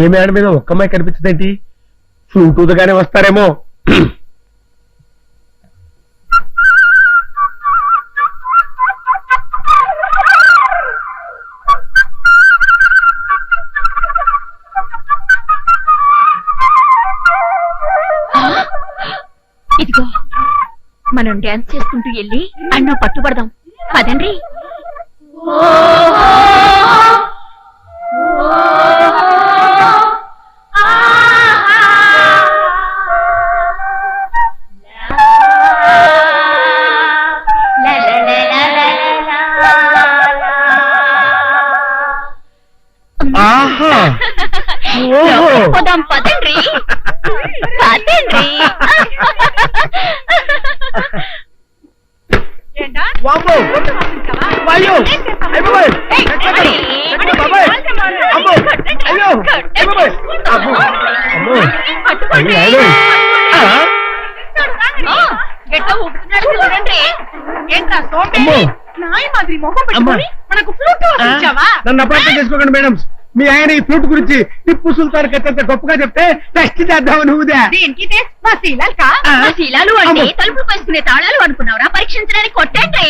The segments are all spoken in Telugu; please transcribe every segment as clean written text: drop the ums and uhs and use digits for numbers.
ఏ మేడ మీద ఒక్క అమ్మాయి కనిపించదేంటి? ఫ్లూటూదుగానే వస్తారేమో. ఇదిగో మనం డాన్స్ చేసుకుంటూ వెళ్ళి అన్నో పట్టుబడదాం. పదండి. పోదాం పదండి. పదండి. నన్ను అపార్థం చేసుకోకండి మేడం. మీ ఆయన ఈ ఫ్లూట్ గురించి టిప్పు సుల్తాన్ కట్టంత గొప్పగా చెప్తే టెస్ట్ చేద్దామని ఊదా. శీలాలు అంటే తలుపులు పసుకునే తాళాలు అనుకున్నావురా? పరీక్షించడానికి కొట్టండి.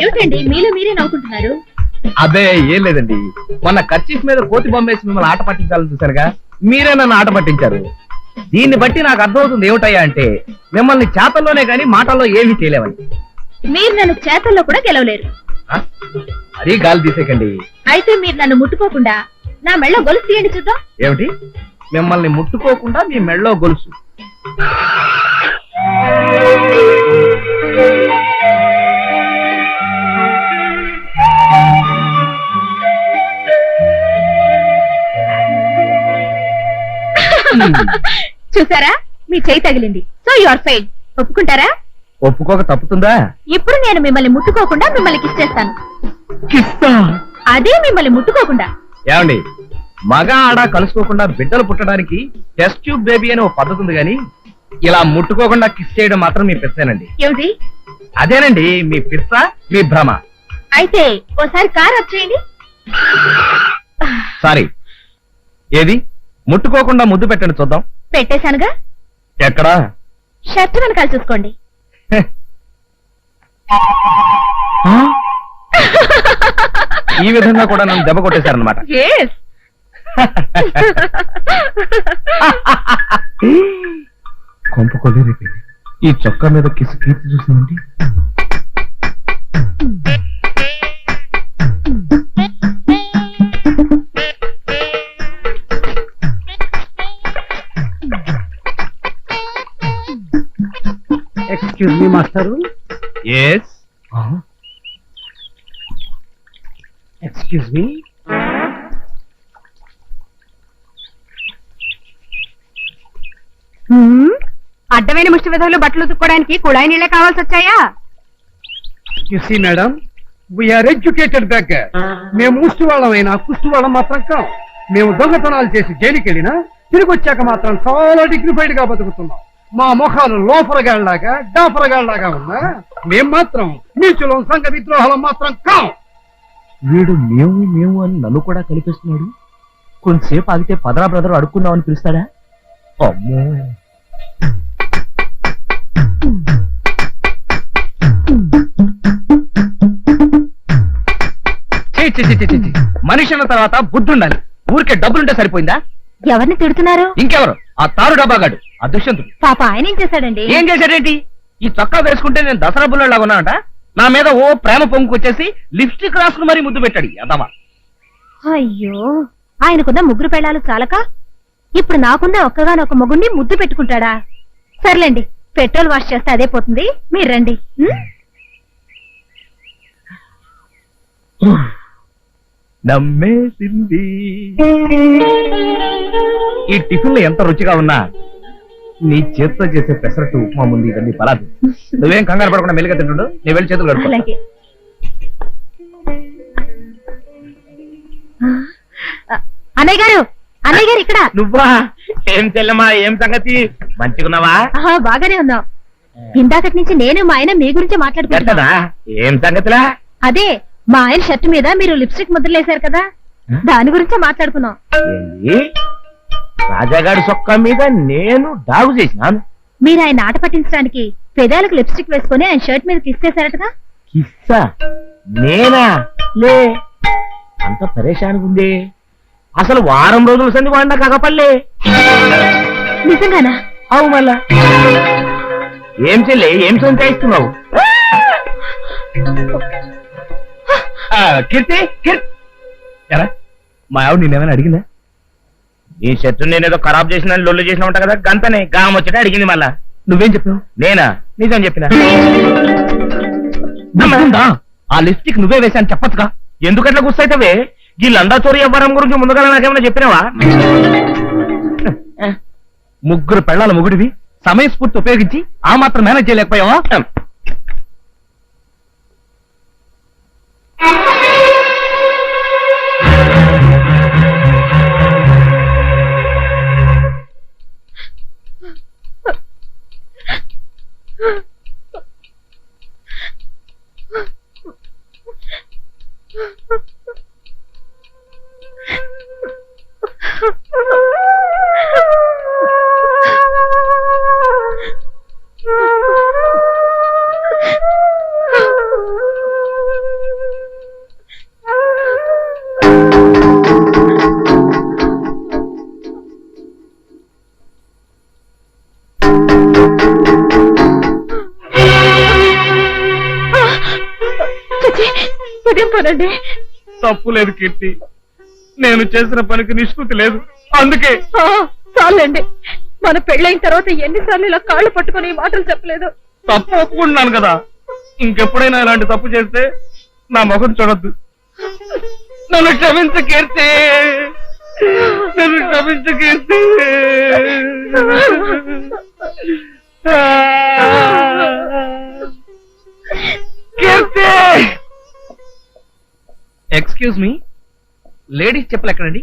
ఏమిటండి మీలో మీరే నవ్వుకుంటున్నారు? అదే ఏం లేదండి, మొన్న కర్చీఫ్ మీద కోతి బొమ్మేసి మిమ్మల్ని ఆట పట్టించాలని చూసారుగా, మీరే నన్ను ఆట పట్టించారు. దీన్ని బట్టి నాకు అర్థమవుతుంది ఏమిటయ్యా అంటే, మిమ్మల్ని చేతల్లోనే గాని మాటల్లో ఏమీ చేయలేవని. మీరు నన్ను చేతల్లో కూడా గెలవలేరు. మరీ గాలి తీసేకండి. అయితే మీరు నన్ను ముట్టుకోకుండా నా మెళ్ళో గొలుసు తీయండి చూద్దాం. ఏమిటి? మిమ్మల్ని ముట్టుకోకుండా మీ మెళ్ళో గొలుసు? చూసారా, మీ చేయి తగిలింది. So you are fail. ఒప్పుకుంటారా? ఒప్పుకోక తప్పుతుందా? ఇప్పుడు నేను మిమ్మల్ని ముట్టుకోకుండా మిమ్మల్ని కిస్ చేస్తాను. కిస్తా? అదే మిమ్మల్ని ముట్టుకోకుండా. ఏమండి, మగ ఆడ కలుసుకోకుండా బిడ్డలు పుట్టడానికి టెస్ట్ ట్యూబ్ బేబీ అనే ఒక పద్ధతి ఉంది, గాని ఇలా ముట్టుకోకుండా కిస్ చేయడం మాత్రం మీ పిచ్చేనండి. ఏమిటి? అదేనండి మీ పిచ్చ, మీ భ్రమ. అయితే ఓసారి కార్ వచ్చేయండి. సారీ, ఏది? ముట్టుకోకుండా ముద్దు పెట్టండి చూద్దాం. పెట్టేశానుగా. ఎక్కడా? షర్ట్ వెనకాల చూసుకోండి. ఈ విధంగా కూడా నన్ను దెబ్బ కొట్టేశారనమాట. కొంప కొలేరిపోయింది. ఈ చొక్కా మీద కిసి కీర్తి చూసిందండి. Excuse me master. Yes. Excuse me. అడ్డమైన ముష్టి విధులు బట్టలు ఉతుక్కోవడానికి కుళాయి నీళ్ళే కావాల్సి వచ్చాయా? You see madam, we're educated back. మేము ముష్టి వాళ్ళమైనా కుష్టి వాళ్ళం మాత్రం కాం. మేము దొంగతనాలు చేసి జైలుకి వెళ్ళినా తిరిగి వచ్చాక మాత్రం చాలా డిగ్నిఫైడ్ గా బతుకుతున్నాం. మా ముఖాలు లోఫరగాళ్లాగా డాఫరగాళ్లాగా ఉన్నా మేం మాత్రం నీచులం, సంఘ విద్రోహాలం మాత్రం కాం. వీడు మేము మేము అని నన్ను కూడా కలిపిస్తున్నాడు. కొంతసేపు ఆగితే పదరా బ్రదర్ అడుక్కుందామని పిలుస్తాడా? అమ్మో. మనిషి అన్న తర్వాత బుద్ధి ఉండాలి. ఊరికే డబ్బులుంటే సరిపోయిందా? ఎవరిని తిడుతున్నారు? ఇంకెవరు? ఆ తారు డబ్బాగాడు, ఆ దుష్యంతుడు. పాప ఆయన ఏం చేశాడండి? ఏం చేశాడేంటి? ఈ చొక్కా వేసుకుంటే నేను దసరా బుల్లలాగా ఉన్నానంట. నా మీద ఓ ప్రేమ పొంగుకొచ్చేసి లిప్స్టిక్ రాసుకుని మరీ ముద్దు పెట్టాడు అదవా. అయ్యో, ఆయనకున్న ముగ్గురు పెళ్ళాలు చాలక ఇప్పుడు నాకున్న ఒక్కగానొక్క మొగుడిని ముద్దు పెట్టుకుంటాడా? సర్లేండి, పెట్రోల్ వాష్ చేస్తే అదే పోతుంది. మీరు రండి. నమ్మేసింది. ఈ టిఫిన్లు ఎంత రుచిగా ఉన్నా నీ చేతితో చేసే పెసరట్టు ఉప్మా ముందు ఇవన్నీ పరాదు. నువ్వేం కంగారు పడకుండా మెల్లిగా తింటుండు. నీ వెళ్ళి చేతులు కడుక్కో. అన్నయ్య గారు, అన్నయ్య గారు ఇక్కడ. నువ్వా? ఏం చెల్లమ్మా, ఏం సంగతి? మంచిగున్నావా? బాగానే ఉన్నాం. ఇందాకటి నుంచి నేను మా ఆయన మీ గురించి మాట్లాడుకుంటున్నా. ఏం సంగతిలా? అదే మా ఆయన షర్ట్ మీద మీరు లిప్స్టిక్ ముద్రలేశారు కదా, దాని గురించే మాట్లాడుకున్నాం. ఏంది రాజాగాడి సొక్క మీద నేను డాగు చేసినాను? మీరు ఆయన ఆట పట్టించడానికి పెదాలకు లిప్స్టిక్ వేసుకుని ఆయన షర్ట్ మీద కిస్ చేశారటగా. కిస్సా? నేనా? లే, అంత పరేషానికి ఉంది. అసలు వారం రోజుల సంది వాడినా కాకపల్లే. నిజంగానా? అవు మళ్ళా ఏం చెల్లి, ఏం సంచాయిస్తున్నావు? కీర్తి, ఎరా మా ఆవిడ నేనేమైనా అడిగిందా? నీ షర్టు నేనేదో ఖరాబ్ చేసిన లొల్లు చేసిన ఉంటా కదా, గంతనే గాం వచ్చేట అడిగింది. మళ్ళా నువ్వేం చెప్పావు? నేనా నిజం చెప్పినా. ఆ లిప్స్టిక్ నువ్వే వేశాను చెప్పచ్చుగా. ఎందుకట్లా గుర్తయితవే? ఈ లండా చోరీ వ్యవహారం గురించి ముందుగా నాకేమైనా చెప్పినావా? ముగ్గురు పెళ్ళాల ముగుడివి సమయస్ఫూర్తి ఉపయోగించి ఆ మాత్రం మేనేజ్ చేయలేకపోయావా? పదండి. తప్పు లేదు కీర్తి, నేను చేసిన పనికి నిష్కృతి లేదు. అందుకే చాలండి, మన పెళ్ళైన తర్వాత ఎన్నిసార్లు ఇలా కాళ్ళు పట్టుకుని ఈ మాటలు చెప్పలేదు. తప్పు ఒప్పుకుంటున్నాను కదా, ఇంకెప్పుడైనా ఇలాంటి తప్పు చేస్తే నా ముఖం చూడొద్దు. నన్ను క్షమించు కీర్తి, నన్ను క్షమించు కీర్తి. కీర్తి, ఎక్స్క్యూజ్ మీ, లేడీస్ చెప్పులు ఎక్కడండి?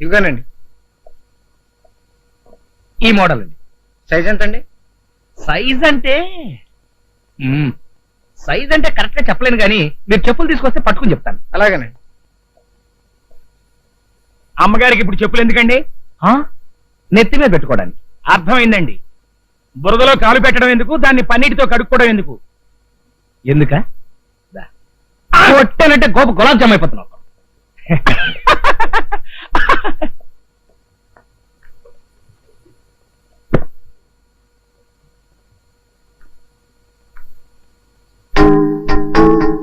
ఇవ్వగానండి. ఈ మోడల్ అండి. సైజ్ ఎంత అండి? సైజ్ అంటే కరెక్ట్ గా చెప్పలేను కానీ మీరు చెప్పులు తీసుకొస్తే పట్టుకుని చెప్తాను. అలాగేనండి. అమ్మగారికి ఇప్పుడు చెప్పులు ఎందుకండి? నెత్తి మీద పెట్టుకోవడానికి. అర్థమైందండి. బురదలో కాలు పెట్టడం ఎందుకు, దాన్ని పన్నీటితో కడుక్కోవడం ఎందుకు? ఎందుక? కొట్టానంటే గోప గులాబ్ జామ్ అయిపోతున్నావు.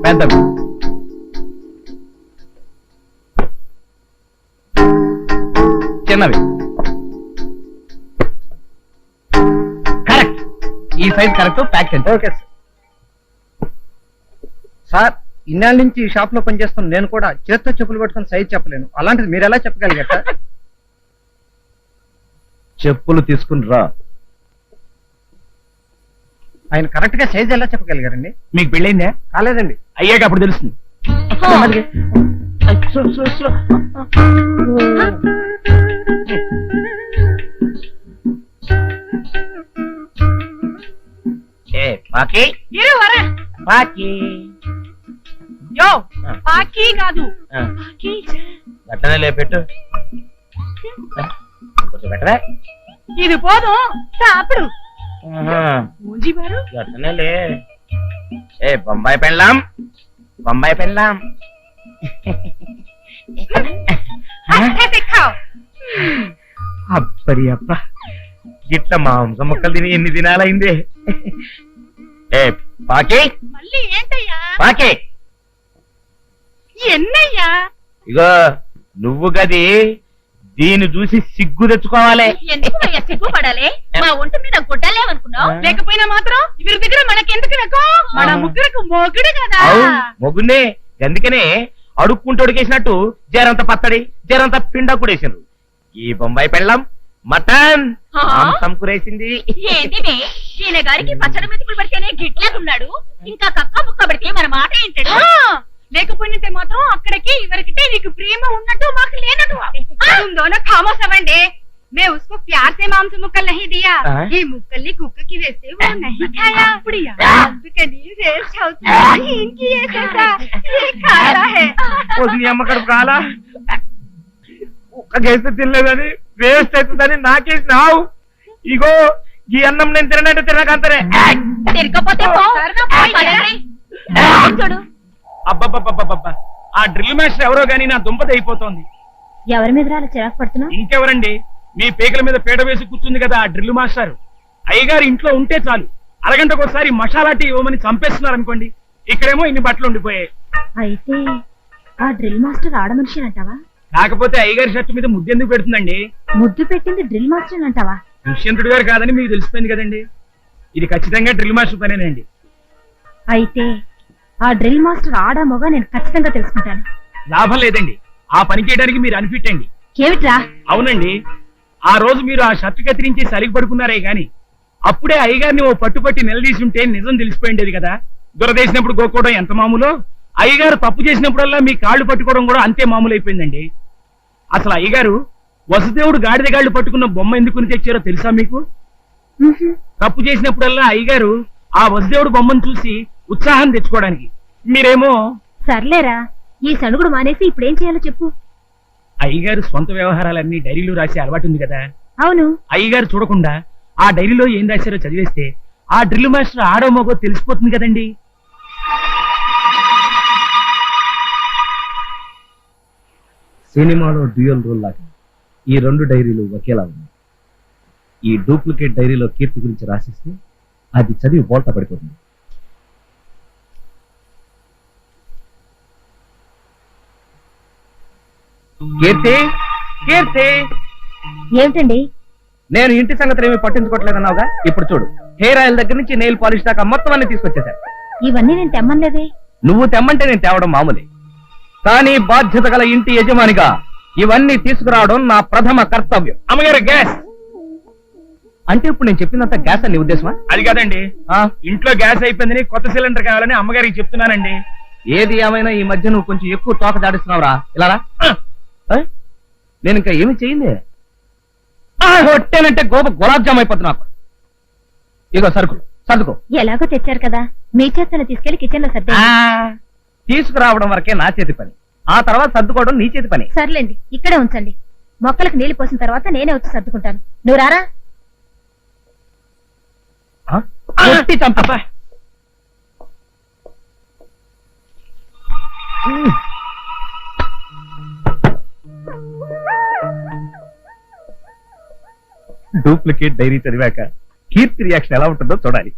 పెద్దవి చిన్నవి కరెక్ట్. ఈ సైజ్ కరెక్ట్. ప్యాక్ చేయండి. ఓకే సార్, ఇన్నాళ్ళ నుంచి ఈ షాప్ లో పనిచేస్తాను, నేను కూడా చేత్తో చెప్పులు పట్టుకుని సైజ్ చెప్పలేను. అలాంటిది మీరు ఎలా చెప్పగలిగారు సార్? చెప్పులు తీసుకుని రా. ఆయన కరెక్ట్ గా సైజ్ ఎలా చెప్పగలిగారండి? మీకు పెళ్ళైందా? కాలేదండి. అయ్యాక అప్పుడు తెలుస్తుంది. అట్లనే లేపెట్టు. కొంచెం బెటరా? ఇది పోదు అప్పుడు అట్లనే లే. ఏ బొంబాయి పెళ్ళాం, బొంబాయి పెళ్ళాం. అబ్బరి అబ్బ, గిట్ల మాంసం ముక్కలు తిని ఎన్ని దినాలైంది. ఏ పాకి, మళ్ళీ ఏంటయ్యా? పాకి ఎన్నయ్యా? ఇగో నువ్వు గది దీన్ని చూసి సిగ్గు తెచ్చుకోవాలి. ఎందుకయ్యా సిగ్గుపడాలి? మా ఒంటి మీద గుడ్డలేమనుకున్నావు? లేకపోయినా మాత్రం వీరి దగ్గర మనకెందుకు రకం? మన ముగ్గురకు మొగుడు కదా. మొగునే, అందుకనే అడుక్కుంటూ అడిగేసినట్టు జరంత పచ్చడి జరంత పిండా కూడేసిండ్రు. ఈ బొంబాయి పెళ్ళం మటన్ మాంసం కూరేసింది. ఏంటి ఈయన గారికి పచ్చడి మెతుకులు పడితేనే గిట్లేకున్నాడు, ఇంకా కక్క ముక్క పడితే మన మాట ఏంటాడు? లేకపోయినట్టే మాత్రం అక్కడికి ఇవరికితే నీకు ప్రేమ ఉన్నట్టు మాకు లేనట్టు. दोनों खामोश रहो। मैं उसको प्यार से मांस मुक्कल नहीं दिया, ये मुक्कली कुక్క की वैसे वो नहीं खाया। వేస్ట్ అవుతుంది ఇంకి ఏ कैसा ये खाना है వదిలి అమ్మ కడుపు కాలా ఒక్క కేసు తినలేదని వేస్ట్ అవుతుందని నాకేసినావు ఇగో ఈ అన్నం నేను తిననంటే తినకంతరే తిరగపోతే పో పడండి. చూడు అబ్బబ్బబ్బబ్బబ్బా ఆ డ్రిల్ మాస్టర్ ఎవరో గానీ నా దుంపత అయిపోతోంది. ఎవరి మీద అలా చిరాకు పడుతున్నావు ఇంకెవరండి మీ పేకల మీద పీట వేసి కూర్చుంది కదా ఆ డ్రిల్ మాస్టర్. అయ్యగారు ఇంట్లో ఉంటే చాలు అరగంటకోసారి మసాలా టీ ఇవ్వమని చంపేస్తున్నారు అనుకోండి. ఇక్కడేమో ఇన్ని బట్టలు ఉండిపోయాయి. అయితే ఆ డ్రిల్ మాస్టర్ ఆడ మనిషి అంటావా కాకపోతే అయ్యగారి షర్ట్ మీద ముద్దెందుకు పెడుతుందండి? ముద్దు పెట్టింది డ్రిల్ మాస్టర్ అంటావా దుష్యంతుడు గారు కాదని మీకు తెలిసిపోయింది కదండి. ఇది ఖచ్చితంగా డ్రిల్ మాస్టర్ పనేనండి. అయితే ఆ డ్రిల్ మాస్టర్ ఆడ మొగ నేను ఖచ్చితంగా తెలుసుకుంటాను. లాభం లేదండి, ఆ పని చేయడానికి మీరు అన్ఫిట్ అండి. ఏమిట్రా అవునండి, ఆ రోజు మీరు ఆ షర్ట్ కత్తిరించి సలిగి పడుకున్నారే గాని అప్పుడే అయ్యగారిని ఓ పట్టుపట్టి నిలదీసి ఉంటే నిజం తెలిసిపోయిండేది కదా. దురదేసినప్పుడు గోక్కోవడం ఎంత మామూలో అయ్యగారు తప్పు చేసినప్పుడల్లా మీ కాళ్ళు పట్టుకోవడం కూడా అంతే మామూలు అయిపోయిందండి. అసలు అయ్యగారు వసుదేవుడు గాడిద గాళ్ళు పట్టుకున్న బొమ్మ ఎందుకు కొని తెచ్చారో తెలుసా మీకు? తప్పు చేసినప్పుడల్లా అయ్యగారు ఆ వసుదేవుడు బొమ్మను చూసి ఉత్సాహం తెచ్చుకోవడానికి. మీరేమో సర్లేరా ఈ సణుగుడు మానేసి ఇప్పుడేం చేయాలో చెప్పు. అయ్యగారు సొంత వ్యవహారాలన్నీ డైరీలో రాసే అలవాటు ఉంది కదా. అవును అయ్యగారు చూడకుండా ఆ డైరీలో ఏం రాశారో చదివేస్తే ఆ డ్రిల్ మాస్టర్ ఆడో మగో తెలిసిపోతుంది కదండి. సినిమాలో డ్యూయల్ రోల్ లాగా ఈ రెండు డైరీలు ఒకేలా ఉన్నాయి. ఈ డూప్లికేట్ డైరీలో కీర్తి గురించి రాసిస్తే అది చదివి బోల్తా పడిపోతుంది. కీర్తి, కీర్తి, ఏమిటండి నేను ఇంటి సంగతులు ఏమీ పట్టించుకోవట్లేదన్నావుగా, ఇప్పుడు చూడు హెయిర్ ఆయిల్ దగ్గర నుంచి నెయిల్ పాలిష్ దాకా మొత్తం అన్ని తీసుకొచ్చేసాను. ఇవన్నీ నేను తెమ్మలేదే. నువ్వు తెమ్మంటే నేను తేవడం మామూలే, కానీ బాధ్యత గల ఇంటి యజమానిగా ఇవన్నీ తీసుకురావడం నా ప్రథమ కర్తవ్యం. అమ్మగారు గ్యాస్ అంటే ఇప్పుడు నేను చెప్పినంత గ్యాస్ అని నీ ఉద్దేశమా? అది కాదండి, ఆ, ఇంట్లో గ్యాస్ అయిపోయిందని కొత్త సిలిండర్ కావాలని అమ్మగారికి చెప్తున్నానండి. ఏది ఏమైనా ఈ మధ్య నువ్వు కొంచెం ఎక్కువ తోక దాడిస్తున్నావురా. ఇలా రా. నేను ఇంకా ఏమి చేయింది కొట్టానంటే గులాబ్ జామ్ అయిపోతున్నా. ఇగో సరుకులు సర్దుకో. ఎలాగో తెచ్చారు కదా మీ చేతను తీసుకెళ్లి కిచెన్ లో సర్దే. తీసుకురావడం వరకే నా చేతి పని, ఆ తర్వాత సర్దుకోవడం నీ చేతి పని. సర్లేండి ఇక్కడే ఉంచండి. మొక్కలకు నీళ్లు పోసిన తర్వాత నేనే వచ్చి సర్దుకుంటాను. నువ్వు రారా. కొట్టి చంపా. డూప్లికేట్ డైరీ చదివాక కీర్తి రియాక్షన్ ఎలా ఉంటుందో చూడాలి.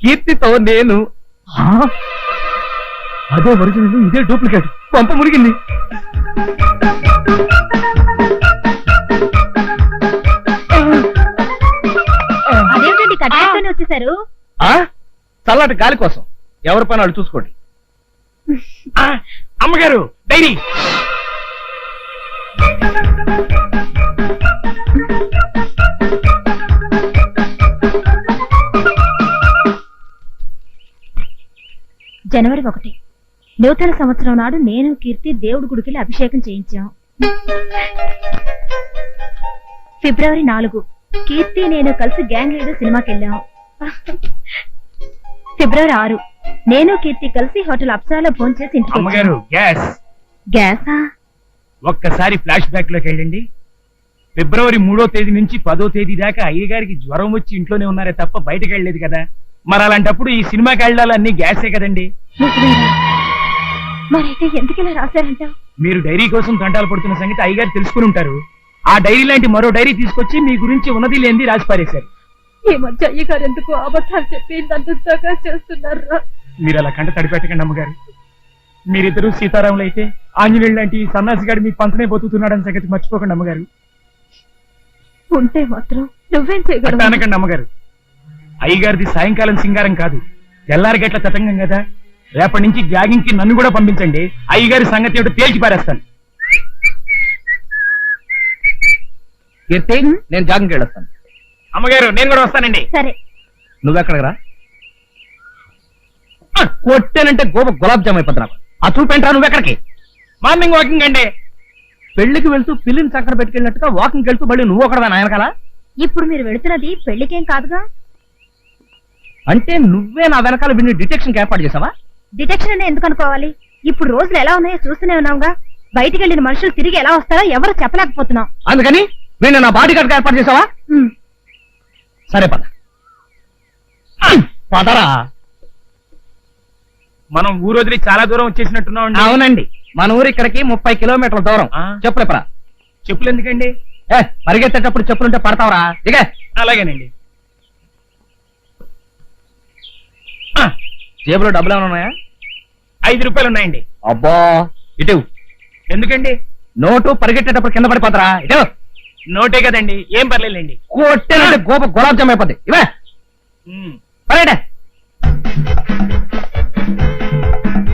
కీర్తితో నేను అదే ఒరిజినల్, ఇదే డూప్లికేట్. పంప మురిగింది. అదేమిటండి కట్టాలతోనే వచ్చేసారు. చల్లటి గాలి కోసం ఎవరి పని వాళ్ళు చూసుకోండి. అమ్మగారు డైరీ. జనవరి 1 నూతన సంవత్సరం నాడు నేను కీర్తి దేవుడి గుడికి అభిషేకం చేయించాం. ఫిబ్రవరి 4 కీర్తి నేను కలిసి గ్యాంగ్ లీడర్ సినిమాకి వెళ్ళాం. ఫిబ్రవరి 6 నేను కీర్తి కలిసి హోటల్ అప్సరాలో ఫోన్ చేసి ఇంటికి అమ్మగారు గ్యాస్. గ్యాసా? ఒక్కసారి ఫ్లాష్ బ్యాక్ లోకి వెళ్ళండి. ఫిబ్రవరి 3వ తేదీ నుంచి 10వ తేదీ దాకా అయ్యగారికి జ్వరం వచ్చి ఇంట్లోనే ఉన్నారే తప్ప బయటకు వెళ్ళలేదు కదా. మరి అలాంటప్పుడు ఈ సినిమాకి వెళ్ళాలన్నీ గ్యాసే కదండి. మరైతే ఎందుకలా రాశారంట? మీరు డైరీ కోసం తంటాలు పడుతున్న సంగతి అయ్యగారు తెలుసుకుని ఉంటారు. ఆ డైరీ లాంటి మరో డైరీ తీసుకొచ్చి మీ గురించి ఉన్నది లేనిది రాసి పారేశారు. ఈ మధ్య అయ్యగారు ఎందుకు అబద్ధాలు చెప్పి నన్ను చేస్తున్నారు? మీరు అలా కంట తడిపెట్టకండి అమ్మగారు. మీరిద్దరూ సీతారాములు అయితే ఆంజనేయుడు లాంటి ఈ సన్నాసి గారు మీ పంచనే బతుకుతున్నాడని సంగతి మర్చిపోకండి అమ్మగారు. ఉంటే మాత్రం నువ్వేం చేయగలవు? అనకండి అమ్మగారు. అయ్యగారిది సాయంకాలం సింగారం కాదు, తెల్లారి గట్ల తతంగం కదా. రేపటి నుంచి జాగింగ్ కి నన్ను కూడా పంపించండి. అయ్యగారి సంగతి ఏమిటో తేల్చి పారేస్తాను. కీర్తి, నేను జాగింగ్కి వెళ్ళొస్తాను. అమ్మగారు నేను కూడా వస్తానండి. సరే నువ్వెక్కడికి రా. కొట్టానంటే గోప గులాబ్ జామ్ అయిపోతుంది నాకు. ఆ చూపేంట్రా నువ్వు ఎక్కడికి? మార్నింగ్ వాకింగ్ అండి. పెళ్లికి వెళ్తూ పిల్లిని చక్కర పెట్టుకెళ్ళినట్టుగా వాకింగ్ వెళ్తూ మళ్ళీ నువ్వు ఒకడవా నాయనకాల? ఇప్పుడు మీరు వెళుతున్నది పెళ్లికేం కాదుగా. అంటే నువ్వే నా వెనకాల విని డిటెక్షన్ ఏర్పాటు చేసావా? డిటెక్షన్ అనే ఎందుకు అనుకోవాలి? ఇప్పుడు రోజులు ఎలా ఉన్నాయో చూస్తూనే ఉన్నావుగా. బయటికి వెళ్ళిన మనుషులు తిరిగి ఎలా వస్తారో ఎవరు చెప్పలేకపోతున్నాం. అందుకని నేను నా బాడీ గార్డ్ ఏర్పాటు చేసావా? సరే పద. పదరా. మనం ఊరు వదిలి చాలా దూరం వచ్చేసినట్టున్నాం అండి. అవునండి, మన ఊరు ఇక్కడికి 30 కిలోమీటర్ల దూరం. ఆ. చెప్పులేపరా. చెప్పులు ఎందుకండి? పరిగెత్తేటప్పుడు చెప్పులుంటే పడతావరా? ఇక అలాగేనండి. జేబులో డబ్బులు ఏమైనా ఉన్నాయా? 5 రూపాయలు ఉన్నాయండి. అబ్బా, ఇటు ఎందుకండి? నోటు పరిగెట్టేటప్పుడు కింద పడిపోతారా? ఇటు నోటే కదండి, ఏం పర్లేదండి. కొట్టేనంటే గోప గులాబ్ జామ్ అయిపోద్ది. ఇవే పరిగెట్టే.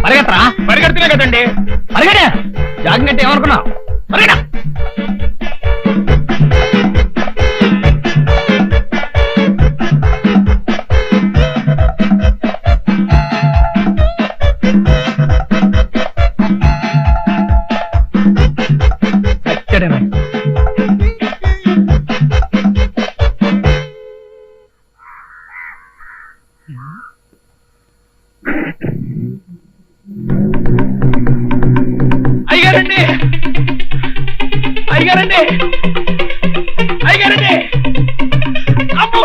పరిగెత్తరా. పరిగెడుతున్నా కదండి. పరిగెట్టే. జాగింగ్ అంటే ఏమనుకున్నావు? పరిగెట. అయ్యారండి, అయ్యారండి, అయ్యారండి. అమ్మో,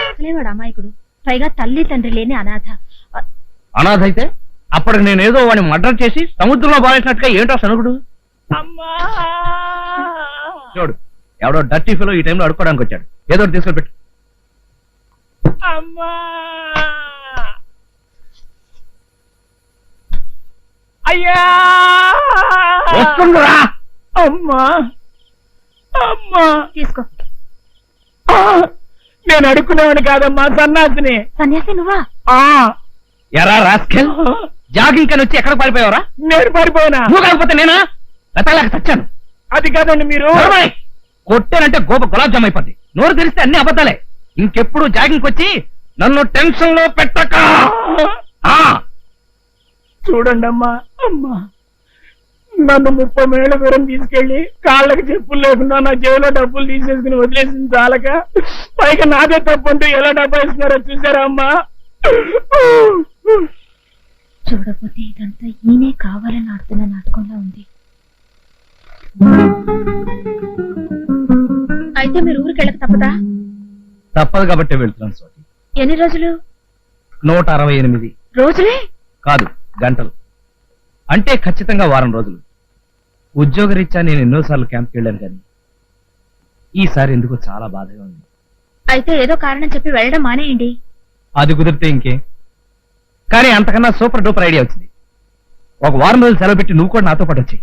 అసలేవాడు అమాయకుడు, పైగా తల్లి తండ్రి లేని అనాథ. అనాథ అయితే అప్పటికి నేనేదో వాడిని మర్డర్ చేసి సముద్రంలో బారేసినట్టుగా ఏంటో సనుగుడు. అమ్మా. చూడు, ఎవడో డర్టీ ఫిలో ఈ టైంలో అడుక్కోవడానికి వచ్చాడు. ఏదో ఒకటి తీసుకొని పెట్టు. అమ్మా. అయ్యా. వస్తుండురా. అమ్మా, అమ్మా. తీసుకో. నేను అడుక్కునేవాడిని కాదమ్మా, సన్నాసిని. సన్యాసి నువ్వా? ఎరా రాస్కెల్, జాగింగ్ కని వచ్చి ఎక్కడ పారిపోయావరా? నేను పారిపోయినా? నువ్వు కాకపోతే నేనా? రతలాగా చచ్చాను. అది కాదండి మీరు. కొట్టానంటే గోప గులాబ్ జామ్ అయిపోద్ది. నోరు తెరిస్తే అన్ని అబద్ధాలే. ఇంకెప్పుడు జాగింగ్ వచ్చి నన్ను టెన్షన్ లో పెట్టక. చూడండి అమ్మా, అమ్మా, నన్ను 30 మైళ్ళ దూరం తీసుకెళ్లి కాళ్ళకి చెప్పులు లేకుండా నా జేబులో డబ్బులు తీసేసుకుని వదిలేసింది చాలక, పైగా నాదే తప్పంటూ ఎలా డబ్బా ఇస్తున్నారో చూసారా అమ్మా? చూడకపోతే ఇదంతా ఈయనే కావాలని ఆడుతున్న నాటకంలో ఉంది. అయితే మీరు ఊరికి వెళ్ళక తప్పదా? తప్పదు కాబట్టి వెళ్తున్నాను స్వాతి. ఎన్ని రోజులు? 168 రోజులే కాదు, గంటలు. అంటే ఖచ్చితంగా వారం రోజులు. ఉద్యోగరీత్యా నేను ఎన్నోసార్లు క్యాంప్కి వెళ్ళాను, కానీ ఈసారి ఎందుకో చాలా బాధగా ఉంది. అయితే ఏదో కారణం చెప్పి వెళ్ళడం మానేయండి. అది కుదిరితే ఇంకే, కానీ అంతకన్నా సూపర్ డూపర్ ఐడియా వచ్చింది. ఒక వారం రోజులు సెలవు పెట్టి నువ్వు కూడా నాతో పాటు వచ్చి.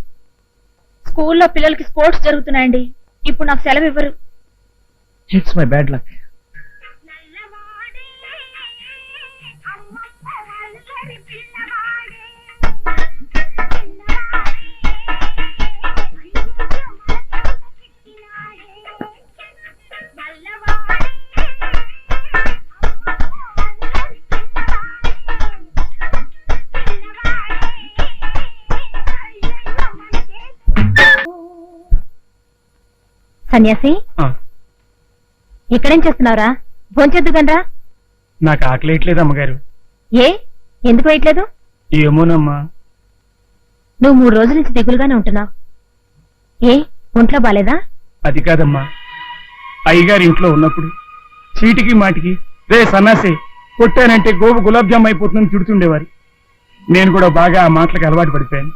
స్కూల్లో పిల్లలకి స్పోర్ట్స్ జరుగుతున్నాయండి, ఇప్పుడు నాకు సెలవు ఇవ్వరు. It's my bad luck. సన్యాసి, ఇక్కడేం చేస్తున్నావురా? భోంచేద్దుగనరా. నాకు ఆకలేయట్లేదు అమ్మగారు. ఏ, ఎందుకు వేయట్లేదు? ఏమోనమ్మా. నువ్వు 3 రోజుల నుంచి దిగులుగానే ఉంటున్నావు. ఏ, ఒంట్లో బాలేదా? అది కాదమ్మా, అయ్యగారి ఇంట్లో ఉన్నప్పుడు చీటికి మాటికి రే సన్నాసి కొట్టానంటే గోబు గులాబ్ జామ్ అయిపోతుందని తిడుతుండేవారు. నేను కూడా బాగా ఆ మాటలకు అలవాటు పడిపోయాను.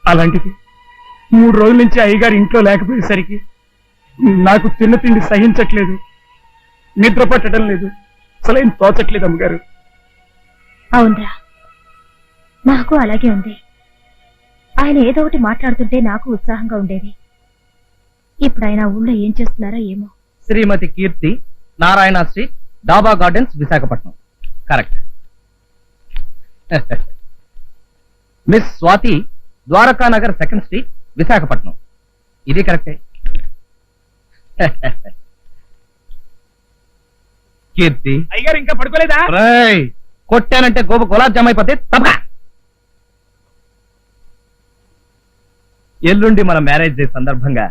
అలాంటిది 3 రోజుల నుంచి అయ్యగారి ఇంట్లో లేకపోయేసరికి నాకు తిన్న తిండి సహించట్లేదు, నిద్ర పట్టడం లేదు, అసలేం తోచట్లేదు అమ్మగారు. అవునరా, నాకు అలాగే ఉంది. ఆయన ఏదో ఒకటి మాట్లాడుతుంటే నాకు ఉత్సాహంగా ఉండేది. ఇప్పుడు ఆయన ఊళ్ళో ఏం చేస్తున్నారో ఏమో. Shrimati Keerthi, Narayana street, Daba gardens, Visakhapatnam. Correct. Miss Swathi, Dwaraka Nagar, 2nd street, Visakhapatnam. ఇది కరెక్టే. కీర్తి, అయ్యగారు ఇంకా పడుకోలేదా? రేయ్, కొట్టానంటే గోప గులాబ్ జామ్ అయిపోతే తప్పక. ఎల్లుండి మన మ్యారేజ్ డే సందర్భంగా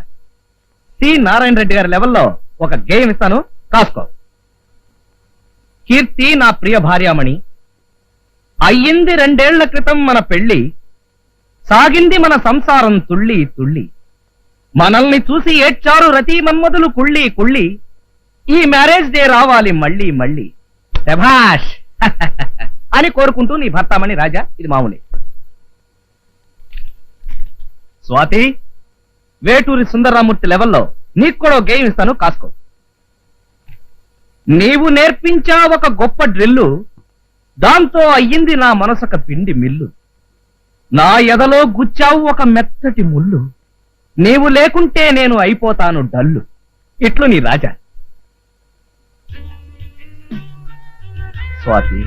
సి నారాయణ రెడ్డి గారి లెవెల్లో ఒక గేమ్ ఇస్తాను, కాసుకో. కీర్తి నా ప్రియ భార్యామణి, అయ్యింది 2 ఏళ్ల క్రితం మన పెళ్లి, సాగింది మన సంసారం తుళ్ళి తుళ్ళి, మనల్ని చూసి ఏడ్చారు రతి మన్మధులు కుళ్ళి కుళ్ళి, ఈ మ్యారేజ్ డే రావాలి మళ్ళీ మళ్ళీ, శభాష్ అని కోరుకుంటూ నీ భర్తామణి రాజా. ఇది మామూలే. స్వాతి, వేటూరి సుందరరామూర్తి లెవెల్లో నీకు కూడా గేమ్ ఇస్తాను, కాసుకో. నీవు నేర్పించా ఒక గొప్ప డ్రిల్లు, దాంతో అయ్యింది నా మనసొక పిండి మిల్లు, నా ఎదలో గుచ్చావు ఒక మెత్తటి ముళ్ళు, నీవు లేకుంటే నేను అయిపోతాను డల్లు. ఇట్లు నీ రాజా. స్వాతి,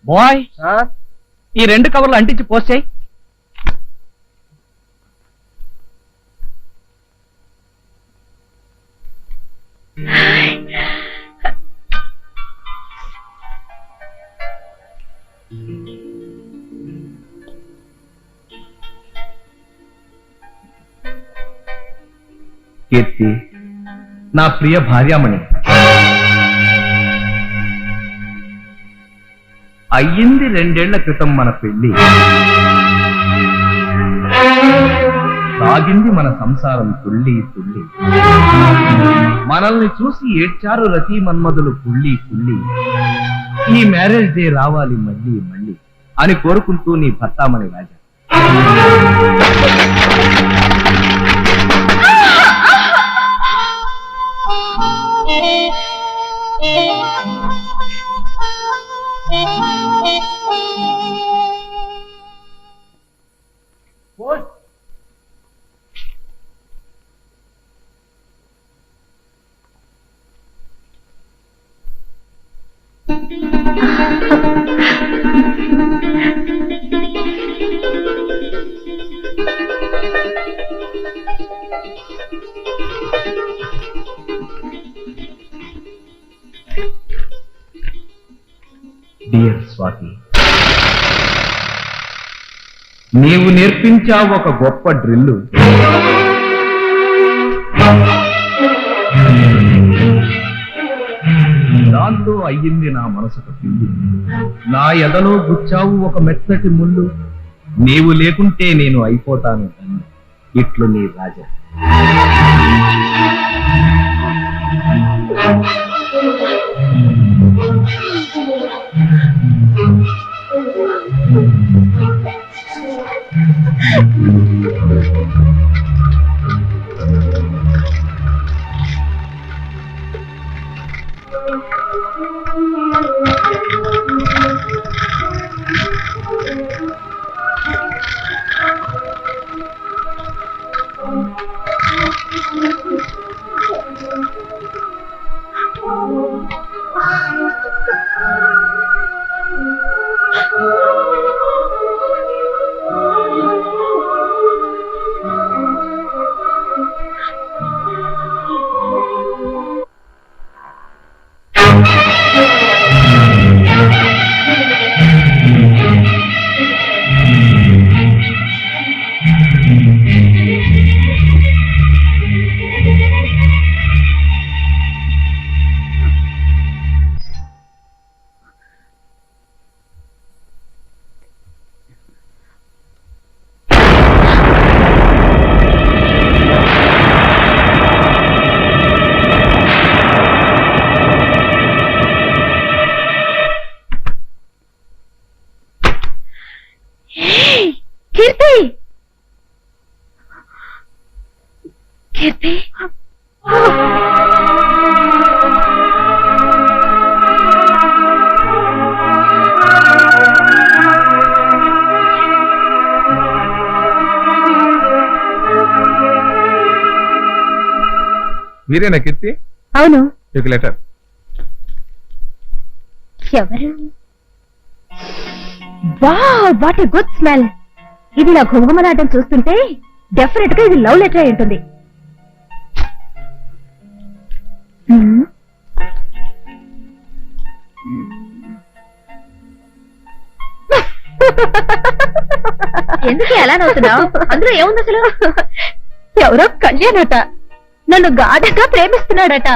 బాయ్, ఈ 2 కవర్లు అంటించి పోస్ట్ చేయి. కీర్తి, నా ప్రియ భార్యామణి, అయ్యింది 2 ఏళ్ల క్రితం మన పెళ్లి, సాగింది మన సంసారం తుళ్ళి తుళ్ళి, మనల్ని చూసి ఏడ్చారు రతి మన్మధులు కుళ్ళి కుళ్ళి, ఈ మ్యారేజ్ డే రావాలి మళ్ళీ మళ్ళీ అని కోరుకుంటూ నీ భర్తామణి రాజా. డియర్ స్వాతి, నీవు నేర్పించావు ఒక గొప్ప డ్రిల్లు, దాంతో అయ్యింది నా మనసుకు పిండి, నా ఎదలో గుచ్చావు ఒక మెత్తటి ముళ్ళు, నీవు లేకుంటే నేను అయిపోతాను. ఇట్లు నీ రాజా. కీర్తి, కీర్తి, మీరేనా కీర్తి? అవును. మీకు లెటర్. ఎవరు? What a good smell. ఇది నా కుంకుమనాటం చూస్తుంటే డెఫినెట్ గా ఇది లవ్ లెటర్ అయి ఉంటుంది. ఎందుకు ఎలా నవ్వుతున్నావు? అందులో ఏముంది అసలు? ఎవరో కళ్యాణట నన్ను గాఢంగా ప్రేమిస్తున్నాడట.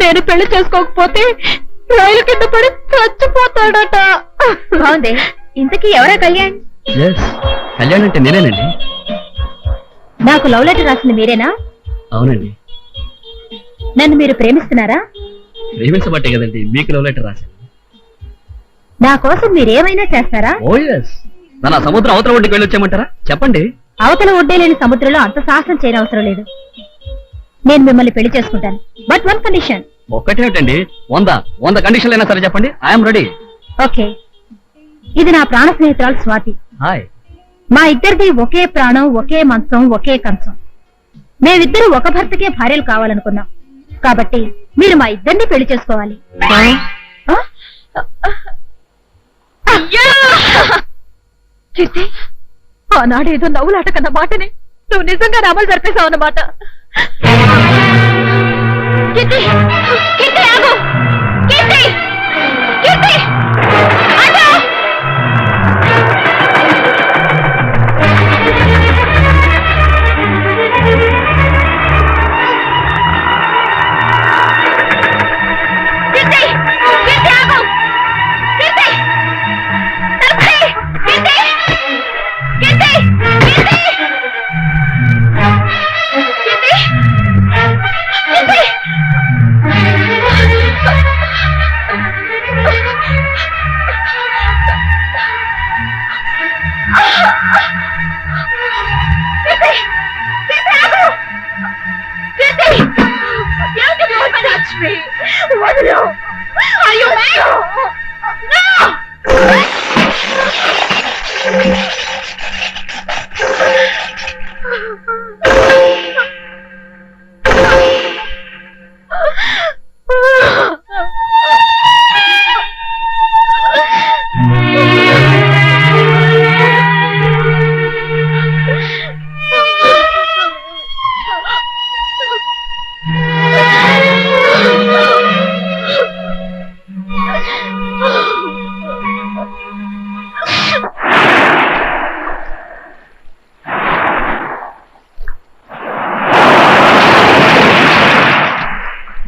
నేను పెళ్లి చేసుకోకపోతే రైలు కింద పడి చచ్చిపోతాడట. బాగుంది. ఇంతకీ ఎవరా కళ్యాణ్? కళ్యాణ్ అంటే నేనేనండి. నాకు లవ్ లెటర్ రాసింది మీరేనా? అవునండి. నన్ను మీరు ప్రేమిస్తున్నారా? ప్రేమించబట్టే కదండి మీకు లవ్ లెటర్ రాశాను. నా కోసం మీరేమైనా చేస్తారా? ఓ ఎస్. మన సముద్రం అవతల ఒడ్డుకి వెళ్ళొచ్చామంటారా? చెప్పండి. అవతల ఒడ్డే లేని సముద్రంలో అంత సాహసం చేయనవసరం లేదు. నేను మిమ్మల్ని పెళ్లి చేసుకుంటాను. But one condition. ఒక్కటేమిటండి? 100 కండిషన్లు అయినా సరే చెప్పండి. I'm ready. ఓకే. ఇది నా ప్రాణ స్నేహితురాలు స్వాతి. హాయ్. మా ఇద్దరిది ఒకే ప్రాణం, ఒకే మంచం, ఒకే కంచం. మేమిద్దరు ఒక భర్తకే భార్యలు కావాలనుకున్నాం. కాబట్టి మీరు మా ఇద్దరిని పెళ్లి చేసుకోవాలి. కీర్తి, ఆనాడు ఏదో నవ్వులాట కన్న మాటని నువ్వు నిజంగా అమలు జరిపేశావు అన్నమాట. కీర్తి, కీర్తి ఆగు! కీర్తి, కీర్తి ఆగు! కీర్తి, కీర్తి ఆగు! కీర్తి, తలుపు తీయ్! కీర్తి, కీర్తి, కీర్తి!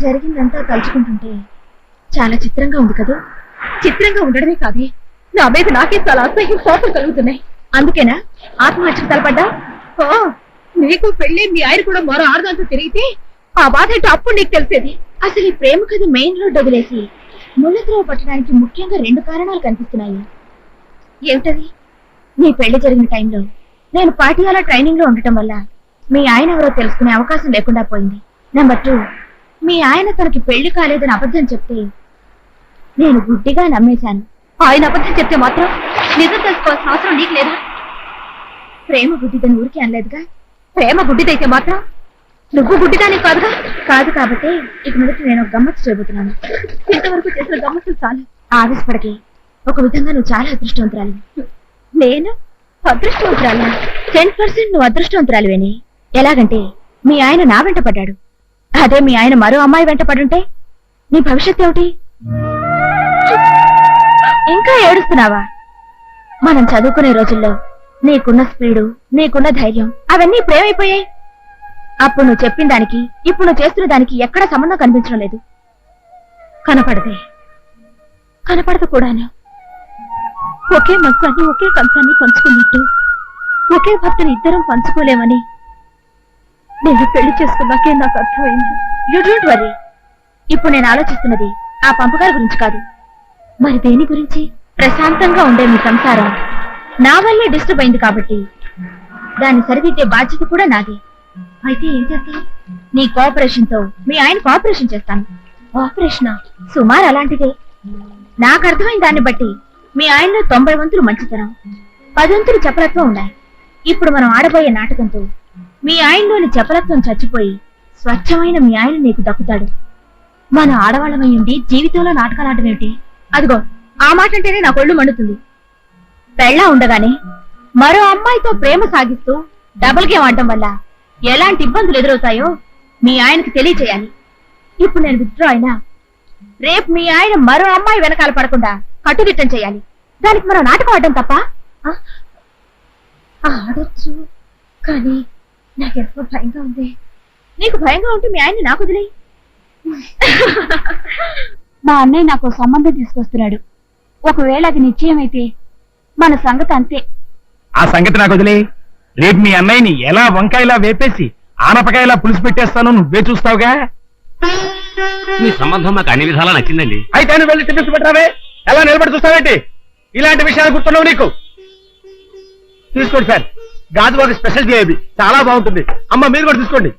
జరిగిందంతా తలుచుకుంటుంటే చాలా చిత్రంగా ఉంది కదా. చిత్రంగా ఉండడమే కాదే, నా మీద నాకే చాలా అసహ్యం కోపం కలుగుతున్నాయి. అందుకేనా ఆత్మహత్యకు తలపడ్డా? నీకు పెళ్లి మీ ఆయన కూడా మరో ఆరుదంతా తిరిగితే ఆ బాధ ఏంటో అప్పుడు నీకు తెలిసేది. అసలు ఈ ప్రేమ కథ మెయిన్ రోడ్ వదిలేసి ముళ్ళత్రవ పట్టడానికి ముఖ్యంగా 2 కారణాలు కనిపిస్తున్నాయి. ఏమిటది? నీ పెళ్లి జరిగిన టైంలో నేను పాటియాల ట్రైనింగ్ లో ఉండటం వల్ల మీ ఆయన ఎవరో తెలుసుకునే అవకాశం లేకుండా పోయింది. నెంబర్ 2, మీ ఆయన తనకి పెళ్లి కాలేదని అబద్ధం చెప్తే నేను గుడ్డిగా నమ్మేశాను. ఆయన అబద్ధం చెప్తే మాత్రం నిజం తెలుసుకోవాల్సిన అవసరం నీకు లేదా? ప్రేమ గుడ్డిదని ఊరికి అనలేదుగా. ప్రేమ గుడ్డిదైతే మాత్రం నువ్వు గుడ్డిదాని కాదుగా. కాదు కాబట్టి ఇక మీద నేను గమ్మత్తు చేయబోతున్నాను. ఇంతవరకు చేసిన గమ్మత్తులు చాలు. ఆవేశపడకి. ఒక విధంగా నువ్వు చాలా అదృష్టవంతురాలి. నేను అదృష్టవంతురాలి? 10% నువ్వు అదృష్టవంతురాలివేనే. ఎలాగంటే మీ ఆయన నా వెంట పడ్డాడు. అదే మీ ఆయన మరో అమ్మాయి వెంట పడుంటే నీ భవిష్యత్ ఏమిటి? ఇంకా ఏడుస్తున్నావా? మనం చదువుకునే రోజుల్లో నీకున్న స్పీడు, నీకున్న ధైర్యం అవన్నీ ఇప్పుడేమైపోయాయి? అప్పుడు నువ్వు చెప్పిన దానికి ఇప్పుడు నువ్వు చేస్తున్న దానికి ఎక్కడ సంబంధం కనిపించడం లేదు. కనపడదు కూడాను. ఒకే మంచాన్ని ఒకే కంచాన్ని పంచుకున్నట్టు ఒకే భర్తని ఇద్దరం పంచుకోలేమని నేను పెళ్లి చేసుకున్నాకే నాకు అర్థమైంది. You don't worry. ఇప్పుడు నేను ఆలోచిస్తున్నది ఆ పంపగారి గురించి కాదు. మరి దేని గురించి? ప్రశాంతంగా ఉండే మీ సంసారం నా వల్లే డిస్టర్బ్ అయింది కాబట్టి దాన్ని సరిదిద్దే బాధ్యత కూడా నాది. అయితే ఏం చేస్తాను? నీ కోఆపరేషన్ తో మీ ఆయన కోఆపరేషన్ చేస్తాను. ఆపరేషన్ సుమారు అలాంటిదే. నాకు అర్థమైన దాన్ని బట్టి మీ ఆయనలో 90 వంతులు మంచితనం, 10 వంతులు చపలత్వం ఉన్నాయి. ఇప్పుడు మనం ఆడబోయే నాటకంతో మీ ఆయనలోని చపలత్వం చచ్చిపోయి స్వచ్ఛమైన మీ ఆయన నీకు దక్కుతాడు. మన ఆడవాళ్ళమై ఉండి జీవితంలో నాటకాలు ఆడటం ఏమిటి? అదిగో ఆ మాట అంటేనే నా కొళ్ళు మండుతుంది. పెళ్ళా ఉండగానే మరో అమ్మాయితో ప్రేమ సాగిస్తూ డబుల్ గేమ్ ఆడటం వల్ల ఎలాంటి ఇబ్బందులు ఎదురవుతాయో మీ ఆయనకి తెలియచేయాలి. ఇప్పుడు నేను విత్డ్రా అయినా రేపు మీ ఆయన మరో అమ్మాయి వెనకాల పడకుండా కట్టుదిట్టం చేయాలి. దానికి మనం నాటకం ఆడటం తప్ప? ఆడొచ్చు, కానీ నాకెంతో భయంగా ఉంది. నీకు భయంగా ఉంటే మీ ఆయన్ని నాకు వదిలేయ్. మా అన్నయ్య నాకు సంబంధం తీసుకొస్తున్నాడు. ఒకవేళ అది నిశ్చయమైతే మన సంగతి అంతే. ఆ సంగతి నాకు వదిలే. రేపు మీ అన్నయ్యని ఎలా వంకాయలా వేపేసి ఆనపకాయలా పులుసు పెట్టేస్తాను, నువ్వే చూస్తావుగా. మీ సంబంధం మాకు అన్ని విధాలా నచ్చిందండి. అయితే నువ్వు వెళ్ళి టిఫిన్స్ పెట్టరావే, ఎలా నిలబడి చూస్తావేంటి? ఇలాంటి విషయాలు గుర్తున్నావు నీకు? తీసుకోండి సార్, గాజువాక స్పెషల్ జిలేబీ చాలా బాగుంటుంది. అమ్మ మీరు కూడా తీసుకోండి.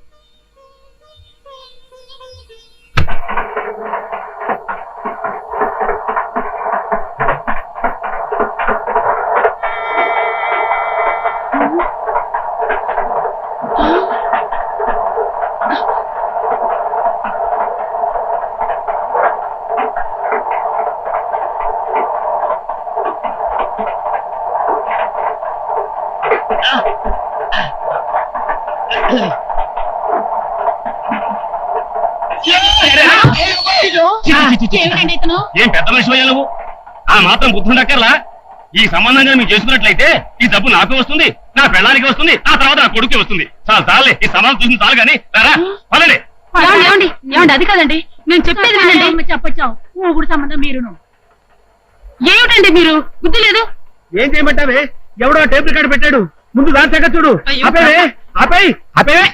ఏం పెద్ద మనిషి నువ్వు? ఆ మాత్రం బుద్ధుండక్కర్లా? ఈ సంబంధంగా మీరు చేసుకున్నట్లయితే ఈ డబ్బు నాకు వస్తుంది, నా పెళ్ళానికి వస్తుంది, ఆ తర్వాత నా కొడుకు వస్తుంది. చాలే, ఈ సమాధానం చూసింది చాలు కానీ పదండి. అది కాదండి, నేను చెప్పేది వినండి. చెప్పచ్చావు ఊగుడు సంబంధం మీరును. ఏమిటండి మీరు బుద్ధి లేదు? ఏం చేయమంటావే? ఎవడో టేబుల్ కార్డు పెట్టాడు, ముందు దాని చూడు. ఆపేవే, ఆపేయ్, ఆపేవే.